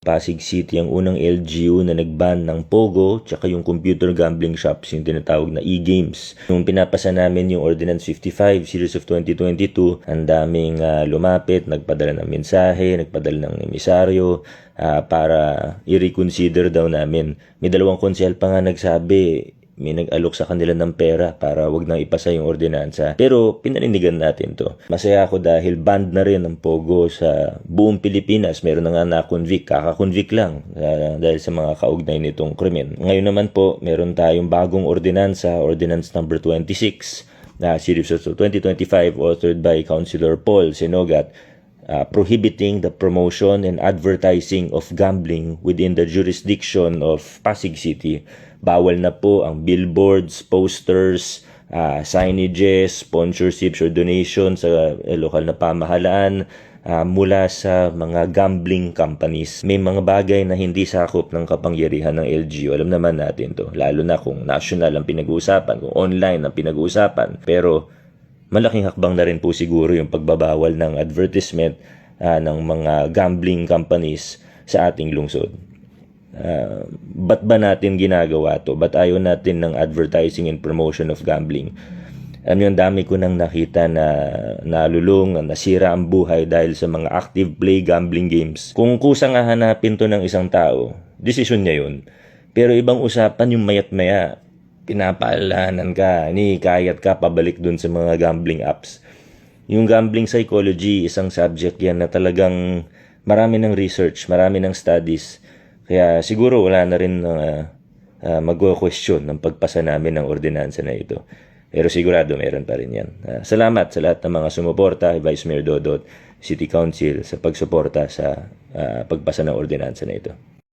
Pasig City ang unang LGU na nag-ban ng Pogo tsaka yung computer gambling shops, yung tinatawag na e-games. Nung pinapasa namin yung Ordinance 55 Series of 2022, ang daming lumapit, nagpadala ng mensahe, nagpadala ng emisaryo para i-reconsider daw namin. May dalawang konsel pa nga nagsabi, may nag-alok sa kanila ng pera para wag nang ipasa yung ordinansa. Pero pinaninigan natin to. Masaya ako dahil banned na rin ang Pogo sa buong Pilipinas. Meron na nga na-convict, kaka-convict lang dahil sa mga kaugnay nitong krimen. Ngayon naman po, meron tayong bagong ordinansa, Ordinance number 26, na Series of 2025, authored by Councilor Paul Senogat, prohibiting the promotion and advertising of gambling within the jurisdiction of Pasig City. Bawal na po ang billboards, posters, signages, sponsorships or donations sa lokal na pamahalaan mula sa mga gambling companies. May mga bagay na hindi sakop ng kapangyarihan ng LGU. Alam naman natin to, lalo na kung national ang pinag-uusapan, kung online ang pinag-uusapan. Pero malaking hakbang na rin po siguro yung pagbabawal ng advertisement ng mga gambling companies sa ating lungsod. Ba't ba natin ginagawa to? Ba't ayaw natin ng advertising and promotion of gambling? Yung dami ko nang nakita na nalulung, nasira ang buhay dahil sa mga active play gambling games. Kung kusang hahanapin to ng isang tao, desisyon niya yun. Pero ibang usapan yung mayat maya, pinapaalanan ka, kayat ka pabalik dun sa mga gambling apps. Yung gambling psychology, isang subject yan na talagang marami ng research, marami ng studies. Kaya siguro wala na rin mag-question ng pagpasa namin ng ordinansa na ito. Pero sigurado meron pa rin yan. Salamat sa lahat ng mga sumuporta, Vice Mayor Dodot, City Council sa pagsuporta sa pagpasa ng ordinansa na ito.